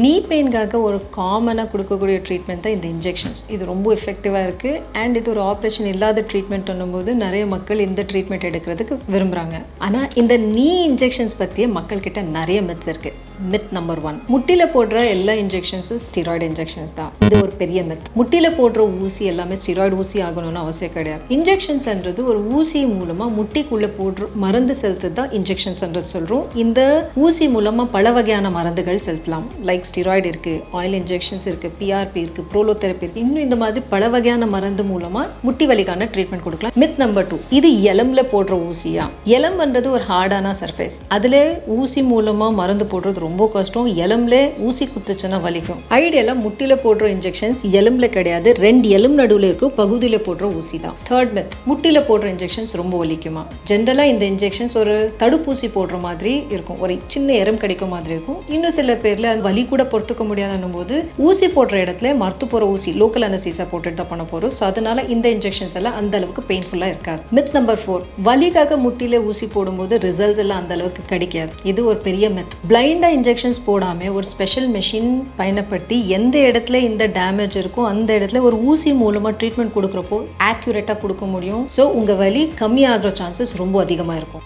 நீ பெயின்காக ஒரு காமனாக கொடுக்கக்கூடிய ட்ரீட்மெண்ட் தான் இந்த இன்ஜெக்ஷன்ஸ். இது ரொம்ப எஃபெக்டிவாக இருக்குது. அண்ட் இது ஒரு ஆப்ரேஷன் இல்லாத ட்ரீட்மெண்ட் பண்ணும்போது நிறைய மக்கள் இந்த ட்ரீட்மெண்ட் எடுக்கிறதுக்கு விரும்புகிறாங்க. ஆனால் இந்த நீ இன்ஜெக்ஷன்ஸ் பற்றிய மக்கள்கிட்ட நிறைய மித்ஸ் இருக்குது. மித் நம்பர் 1, முட்டியில் போடுற எல்லா இன்ஜெக்ஷன்ஸும் ஸ்டீராய்டு இன்ஜெக்ஷன்ஸ் தான். இது ஒரு பெரிய மித். முட்டியில் போடுற ஊசி எல்லாமே ஸ்டீராய்டு ஊசி ஆகணும்னு அவசியம் கிடையாது. இன்ஜெக்ஷன்ஸ்ன்றது ஒரு ஊசி மூலமாக முட்டிக்குள்ளே போடுற மருந்து செலுத்துறது தான் இன்ஜெக்ஷன்ஸ்ன்றது சொல்கிறோம். இந்த ஊசி மூலமாக பல வகையான மருந்துகள் செலுத்தலாம். லைக் ஸ்டீராய்டு இருக்குது, ஆயில் இன்ஜெக்ஷன்ஸ் இருக்குது, பிஆர்பி இருக்குது, ப்ரோலோதெரப்பி இருக்குது. இன்னும் இந்த மாதிரி பல வகையான மருந்து மூலமாக முட்டி வலிக்கான ட்ரீட்மெண்ட் கொடுக்கலாம். மித் நம்பர் 2, இது எலும்பில் போடுற ஊசியா? எலும்புன்றது ஒரு ஹார்டான சர்ஃபேஸ். அதில் ஊசி மூலமாக மருந்து போடுறது ரொம்ப கஷ்டம். எலும்புல ஊசி குத்துச்சுன்னா வலிக்கும். ஐடியெல்லாம் முட்டியில் போடுற இன்ஜெக்ஷன்ஸ் எலும்புல கிடையாது, 2 எலும்பு நடுவில் இருக்கும் பகுதியில் போடுற ஊசி தான். தேர்ட் மித், முட்டியில் போடுற இன்ஜெக்ஷன்ஸ் ரொம்ப வலிக்குமா? ஜென்ரலாக இந்த இன்ஜெக்ஷன்ஸ் ஒரு தடுப்பூசி போடுற மாதிரி இருக்கும், ஒரு சின்ன எறும்பு கிடைக்கும் மாதிரி இருக்கும். இன்னும் சில பேர்ல அது வலி கூட பொறுத்துக்க முடியாதுன்னும் போது ஊசி போடுற இடத்துல மருத்து போகிற ஊசி லோக்கல் அனஸ்தீசியா போட்டுட்டு தான் பண்ண போகிறோம். ஸோ அதனால இந்த இன்ஜெக்ஷன்ஸ் எல்லாம் அந்த அளவுக்கு பெயின்ஃபுல்லாக இருக்காது. மித் நம்பர் 4, வலிக்காக முட்டியில் ஊசி போடும்போது ரிசல்ட்ஸ் எல்லாம் அந்த அளவுக்கு கிடைக்காது. இது ஒரு பெரிய மித். பிளைண்டா இன்ஜெக்ஷன்ஸ் போடாமல் ஒரு ஸ்பெஷல் மெஷின் பயன்படுத்தி எந்த இடத்துல இந்த டேமேஜ் இருக்கோ அந்த இடத்துல ஒரு ஊசி மூலமாக ட்ரீட்மெண்ட் கொடுக்குறப்போ ஆக்யூரேட்டாக கொடுக்க முடியும். ஸோ உங்கள் வலி கம்மியாகிற சான்சஸ் ரொம்ப அதிகமாக இருக்கும்.